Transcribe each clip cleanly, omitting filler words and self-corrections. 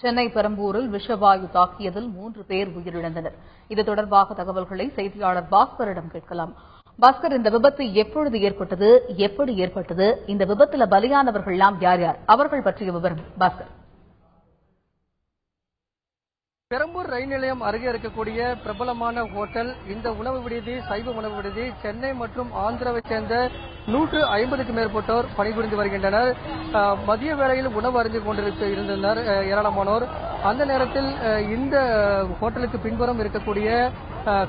சென்னை பெரம்பூரில் விஷவாயு தாக்கியதில் 3 பேர் உயிரிழந்தனர். இது தொடர்பாக தகவல்களை செய்தியாளர் பாஸ்கரிடம் கேட்கலாம். பாஸ்கர், இந்த விபத்து எப்பொழுது ஏற்பட்டது, எப்படி ஏற்பட்டது, இந்த விபத்துல பலியானவர்கள் யார் யார், அவர்கள் பற்றிய விவரம் பாஸ்கர். பெரம்பூர் ரயில் நிலையம் அருகே இருக்கக்கூடிய பிரபலமான ஹோட்டல், இந்த உணவு விடுதி சைவ உணவு விடுதி சென்னை மற்றும் ஆந்திராவைச் சேர்ந்த 150க்கும் மேற்பட்டோர் பணிபுரிந்து வருகின்றனர். மதிய வேளையில் உணவு அருந்திக் கொண்டிருந்தனர் ஏராளமானோர். அந்த நேரத்தில் இந்த ஹோட்டலுக்கு பின்புறம் இருக்கக்கூடிய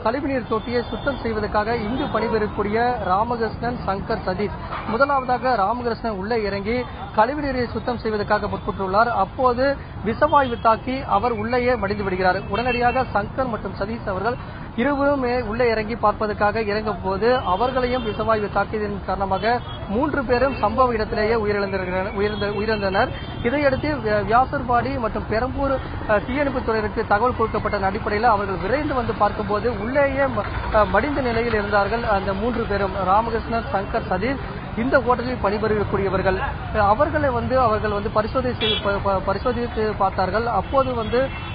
கழிவுநீர் தொட்டியை சுத்தம் செய்வதற்காக இங்கு பணிபுரியக்கூடிய ராமகிருஷ்ணன், சங்கர், சதீஷ் முதலாவதாக ராமகிருஷ்ணன் உள்ளே இறங்கி கழிவுநீரை சுத்தம் செய்வதற்காக முற்பட்டுள்ளார். அப்போது விஷவாயு தாக்கி அவர் உள்ளேயே மடிந்து விடுகிறார். உடனடியாக சங்கர் மற்றும் சதீஷ் அவர்கள் இருவருமே உள்ளே இறங்கி பார்ப்பதற்காக இறங்கும் போது அவர்களையும் விஷவாயு தாக்கியதன் காரணமாக 3 பேரும் சம்பவ இடத்திலேயே உயிரிழந்தனர். இதையடுத்து வியாசர்பாடி மற்றும் பெரம்பூர் தீயணைப்புத் துறையினருக்கு தகவல் கொடுக்கப்பட்ட அடிப்படையில் அவர்கள் விரைந்து வந்து பார்க்கும்போது உள்ளேயே மடிந்த நிலையில் இருந்தார்கள். அந்த 3 பேரும் ராமகிருஷ்ணன், சங்கர், சதீஷ் இந்த ஹோட்டலில் பணிபுரியக்கூடியவர்கள். அவர்கள் பரிசோதித்து பார்த்தார்கள். அப்போது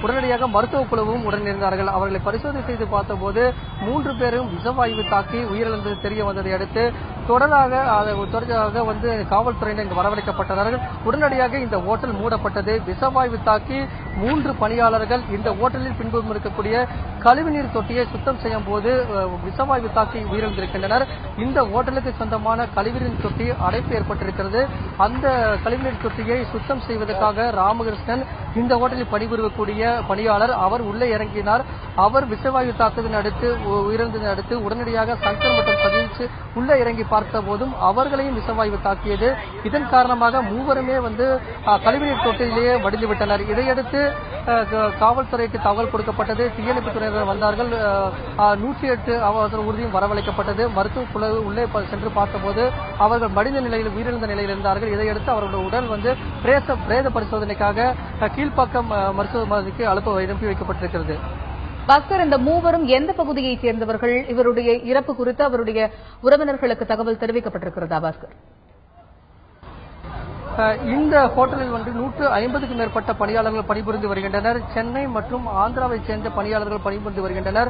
உடனடியாக மருத்துவ குழுவும் உடன் இருந்தார்கள். அவர்களை பரிசோதனை செய்து பார்த்தபோது 3 பேரும் விஷவாயு தாக்கி உயிரிழந்தது தெரிய வந்ததை அடுத்து தொடராக காவல்துறையினர் இங்கு வரவழைக்கப்பட்டனர். உடனடியாக இந்த ஹோட்டல் மூடப்பட்டது. விஷவாயு தாக்கி 3 பணியாளர்கள் இந்த ஹோட்டலில் பின்புறம் இருக்கக்கூடிய கழிவுநீர் தொட்டியை சுத்தம் செய்யும் போது விஷவாயு தாக்கி உயிரிழந்திருக்கின்றனர். இந்த ஹோட்டலுக்கு சொந்தமான கழிவுநீர் தொட்டி அடைப்பு ஏற்பட்டிருக்கிறது. அந்த கழிவுநீர் தொட்டியை சுத்தம் செய்வதற்காக ராமகிருஷ்ணன் இந்த ஹோட்டலில் பணிபுரியக்கூடிய பணியாளர் அவர் உள்ளே இறங்கினார். அவர் விஷவாயு தாக்குதலை அடுத்து உயிரிழந்ததை அடுத்து உடனடியாக சங்கர் மற்றும் சதீஷ் உள்ளே இறங்கி பார்த்த போதும் அவர்களையும் விஷவாயு தாக்கியது. இதன் காரணமாக மூவருமே கழிவுநீர் தொட்டிலேயே மடிந்துவிட்டனர். இதையடுத்து காவல்துறைக்கு தகவல் கொடுக்கப்பட்டது. தீயணைப்பு துறையினர் வந்தார்கள். 108 அவசர ஊர்தியும் வரவழைக்கப்பட்டது. மருத்துவ குழு உள்ளே சென்று பார்த்தபோது அவர்கள் மடிந்த நிலையில் உயிரிழந்த நிலையில் இருந்தார்கள். இதையடுத்து அவர்களுடைய உடல் பிரேத பரிசோதனைக்காக கீழ்ப்பாக்கம் மருத்துவமனைக்கு அனுப்பி வைக்கப்பட்டிருக்கிறது. பாஸ்கர், இந்த மூவரும் எந்த பகுதியைச் சேர்ந்தவர்கள்? இவருடைய இறப்பு குறித்து அவருடைய உறவினர்களுக்கு தகவல் தெரிவிக்கப்பட்டிருக்கிறதா பாஸ்கர்? இந்த ஹோட்டலில் 150க்கும் மேற்பட்ட பணியாளர்கள் பணிபுரிந்து வருகின்றனர். சென்னை மற்றும் ஆந்திராவைச் சேர்ந்த பணியாளர்கள் பணிபுரிந்து வருகின்றனர்.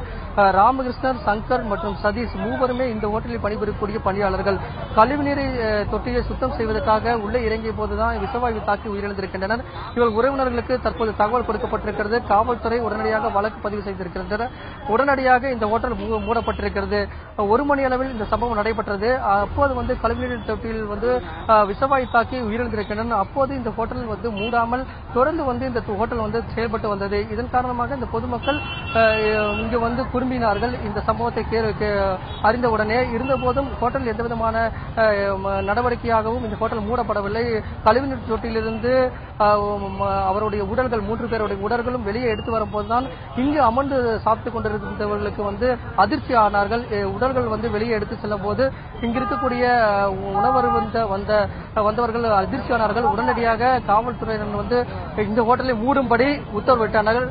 ராமகிருஷ்ணன், சங்கர் மற்றும் சதீஷ் மூவருமே இந்த ஹோட்டலில் பணிபுரியக்கூடிய பணியாளர்கள். கழிவுநீரை தொட்டியை சுத்தம் செய்வதற்காக உள்ளே இறங்கிய போதுதான் விஷவாயு தாக்கி உயிரிழந்திருக்கின்றனர். இவர் உறவினர்களுக்கு தற்போது தகவல் கொடுக்கப்பட்டிருக்கிறது. காவல்துறை உடனடியாக வழக்கு பதிவு செய்திருக்கின்றனர். உடனடியாக இந்த ஹோட்டல் மூடப்பட்டிருக்கிறது. 1 மணி அளவில் இந்த சம்பவம் நடைபெற்றது. அப்போது கழிவுநீர் தொட்டியில் விஷவாயு தாக்கி உயிரிழந்து அப்போது இந்த ஹோட்டல் மூடாமல் தொடர்ந்து இந்த ஹோட்டல் செயல்பட்டு வந்தது. இதன் காரணமாக இந்த பொதுமக்கள் இங்கு குறும்பினார்கள். இந்த சம்பவத்தை அறிந்தவுடனே இருந்தபோதும் ஹோட்டல் எந்தவிதமான நடவடிக்கையாகவும் இந்த ஹோட்டல் மூடப்படவில்லை. கழிவுநீர் தொட்டியிலிருந்து அவருடைய உடல்கள் 3 பேருடைய உடல்களும் வெளியே எடுத்து வரும்போதுதான் இங்கு அமர்ந்து சாப்பிட்டுக் கொண்டிருந்தவர்களுக்கு அதிர்ச்சி ஆனார்கள். உடல்கள் வெளியே எடுத்து செல்லும் போது இங்கு இருக்கக்கூடிய உணவரு வந்தவர்கள் அதிர்ச்சியானார்கள். உடனடியாக காவல்துறையினர் இந்த ஹோட்டலை மூடும்படி உத்தரவிட்டனர்.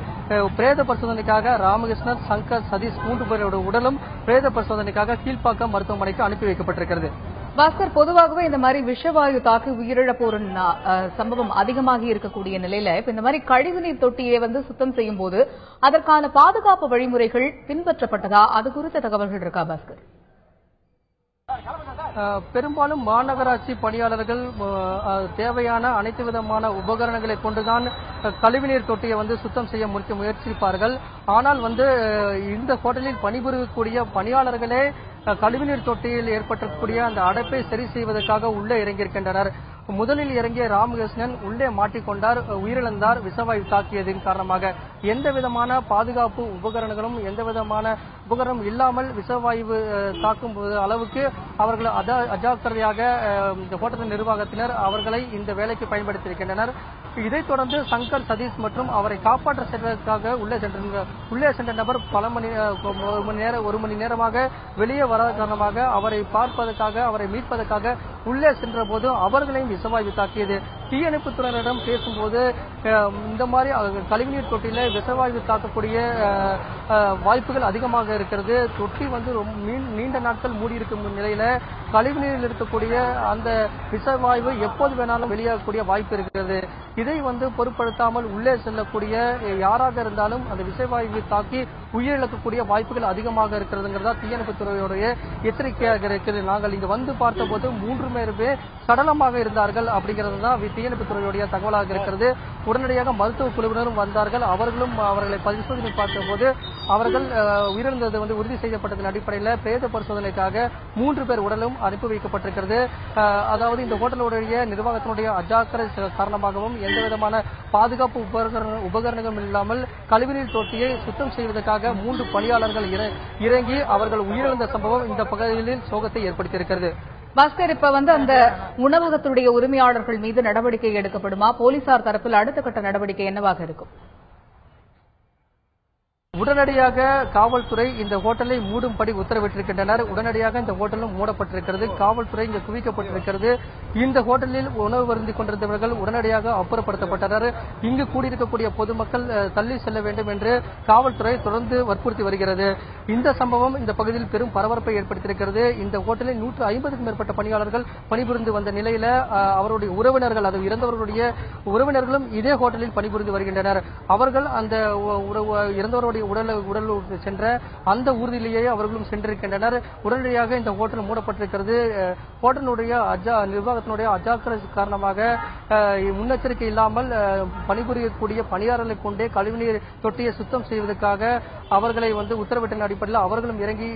பிரேத பரிசோதனைக்காக ராமகிருஷ்ணன், சங்கர், சதீஷ் 3 பேருடைய உடலும் பிரேத பரிசோதனைக்காக கீழ்ப்பாக்கம் மருத்துவமனைக்கு அனுப்பி வைக்கப்பட்டிருக்கிறது. பாஸ்கர், பொதுவாகவே இந்த மாதிரி விஷவாயு தாக்கி உயிரிழப்போர் சம்பவம் அதிகமாகி இருக்கக்கூடிய நிலையில இப்ப இந்த மாதிரி கழிவுநீர் தொட்டியை சுத்தம் செய்யும் போது அதற்கான பாதுகாப்பு வழிமுறைகள் பின்பற்றப்பட்டதா? அது குறித்த தகவல்கள் இருக்கா பாஸ்கர்? பெரும்பாலும் மாநகராட்சி பணியாளர்கள் தேவையான அனைத்து விதமான உபகரணங்களை கொண்டுதான் கழிவுநீர் தொட்டியை சுத்தம் செய்ய முயற்சிப்பார்கள். ஆனால் இந்த ஹோட்டலில் பணிபுரியக்கூடிய பணியாளர்களே கழிவுநீர் தொட்டியில் ஏற்பட்டக்கூடிய அந்த அடைப்பை சரி செய்வதற்காக உள்ளே இறங்கியிருக்கின்றனர். முதலில் இறங்கிய ராமகிருஷ்ணன் உள்ளே மாட்டிக்கொண்டார், உயிரிழந்தார். விஷவாயு தாக்கியதின் காரணமாக எந்த விதமான பாதுகாப்பு உபகரணங்களும் எந்த விதமான உபகரணம் இல்லாமல் விஷவாயு தாக்கும் அளவுக்கு அவர்கள் அஜாக்கிரதையாக இந்த ஹோட்டல் நிர்வாகத்தினர் அவர்களை இந்த வேலைக்கு பயன்படுத்தியிருக்கின்றனர். இதைத் தொடர்ந்து சங்கர், சதீஷ் மற்றும் அவரை காப்பாற்ற சென்றதற்காக உள்ளே சென்ற நபர் ஒரு மணி நேரமாக வெளியே வராத காரணமாக அவரை பார்ப்பதற்காக, அவரை மீட்பதற்காக உள்ளே சென்ற போது அவர்களையும் விஷவாயு தாக்கியது. தீயணைப்புத்துறையினரிடம் பேசும்போது இந்த மாதிரி கழிவுநீர் தொட்டியில விஷவாயு தாக்கக்கூடிய வாய்ப்புகள் அதிகமாக இருக்கிறது. தொட்டி வந்து நீண்ட நாட்கள் மூடியிருக்கும் நிலையில கழிவுநீரில் இருக்கக்கூடிய அந்த விஷவாயு எப்போது வேணாலும் வெளியாகக்கூடிய வாய்ப்பு இருக்கிறது. இதை வந்து பொருட்படுத்தாமல் உள்ளே செல்லக்கூடிய யாராக இருந்தாலும் அந்த விஷவாயு தாக்கி உயிரிழக்கக்கூடிய வாய்ப்புகள் அதிகமாக இருக்கிறதுங்கிறதா தீயணைப்புத்துறையுடைய எச்சரிக்கையாக இருக்கிறது. நாங்கள் இங்கு வந்து பார்த்தபோது 3 பேருமே சடலமாக இருந்தார்கள் அப்படிங்கிறது தான் தீயணைப்புத்துறையுடைய தகவலாக இருக்கிறது. உடனடியாக மருத்துவ குழுவினரும் வந்தார்கள். அவர்களை பரிசோதனை பார்த்தபோது அவர்கள் உயிரிழந்தது வந்து உறுதி செய்யப்பட்டதன் அடிப்படையில் பிரேத பரிசோதனைக்காக 3 பேர் உடலும் அனுப்பி வைக்கப்பட்டிருக்கிறது. அதாவது இந்த ஹோட்டலுடைய நிர்வாகத்தினுடைய அஜாக்கிரதை காரணமாகவும் எந்த விதமான பாதுகாப்பு உபகரணங்களும் இல்லாமல் கழிவுநீர் தொட்டியை சுத்தம் செய்வதற்காக 3 பணியாளர்கள் இறங்கி அவர்கள் உயிரிழந்த சம்பவம் இந்த பகுதியில் சோகத்தை ஏற்படுத்தியிருக்கிறது. பாஸ்கர், இப்ப வந்து அந்த உணவகத்துடைய உரிமையாளர்கள் மீது நடவடிக்கை எடுக்கப்படுமா? போலீசார் தரப்பில் அடுத்த கட்ட நடவடிக்கை என்னவாக இருக்கும்? உடனடியாக காவல்துறை இந்த ஹோட்டலை மூடும்படி உத்தரவிட்டிருக்கின்றனர். உடனடியாக இந்த ஹோட்டலும் மூடப்பட்டிருக்கிறது. காவல்துறை இங்கு குவிக்கப்பட்டிருக்கிறது. இந்த ஹோட்டலில் உணவு வருந்திக் கொண்டிருந்தவர்கள் உடனடியாக அப்புறப்படுத்தப்பட்டனர். இங்கு கூடியிருக்கக்கூடிய பொதுமக்கள் தள்ளி செல்ல வேண்டும் என்று காவல்துறை தொடர்ந்து வற்புறுத்தி வருகிறது. இந்த சம்பவம் இந்த பகுதியில் பெரும் பரபரப்பை ஏற்படுத்தியிருக்கிறது. இந்த ஹோட்டலில் 150க்கும் மேற்பட்ட பணியாளர்கள் பணிபுரிந்து வந்த நிலையில அவருடைய உறவினர்கள், அது இறந்தவர்களுடைய உறவினர்களும் இதே ஹோட்டலில் பணிபுரிந்து வருகின்றனர். அவர்கள் அந்த இறந்தவருடைய உடல் சென்ற அந்த ஊர்தியிலேயே அவர்களும் சென்றிருக்கின்றனர். உடனடியாக இந்த ஹோட்டல் மூடப்பட்டிருக்கிறது. ஹோட்டலுடைய நிர்வாகத்தினுடைய அஜாக்கிரதை காரணமாக முன்னெச்சரிக்கை இல்லாமல் பணிபுரியக்கூடிய பணியாளர்களை கொண்டே கழிவுநீர் தொட்டியை சுத்தம் செய்வதற்காக அவர்களை வந்து உத்தரவிட்டின் அடிப்படையில் அவர்களும் இறங்கி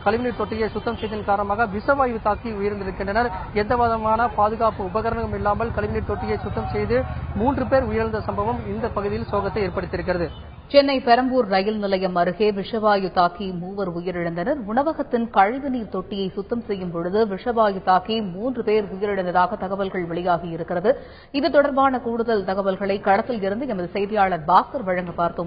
கழிவுநீர் தொட்டியை சுத்தம் செய்ததன் காரணமாக விஷவாயு தாக்கி உயிரிழந்திருக்கின்றனர். எந்த விதமான பாதுகாப்பு உபகரணம் இல்லாமல் கழிவுநீர் தொட்டியை சுத்தம் செய்து 3 பேர் உயிரிழந்த சம்பவம் இந்த பகுதியில் சோகத்தை ஏற்படுத்தியிருக்கிறது. சென்னை பெரம்பூர் ரயில் நிலையம் அருகே விஷவாயு தாக்கி 3 உயிரிழந்தனர். உணவகத்தின் கழிவுநீர் தொட்டியை சுத்தம் செய்யும் பொழுது விஷவாயு தாக்கி 3 பேர் உயிரிழந்ததாக தகவல்கள் வெளியாகியிருக்கிறது. இது தொடர்பான கூடுதல் தகவல்களை களத்தில் இருந்து எமது செய்தியாளர் பாஸ்கர் வழங்க பார்த்தோம்.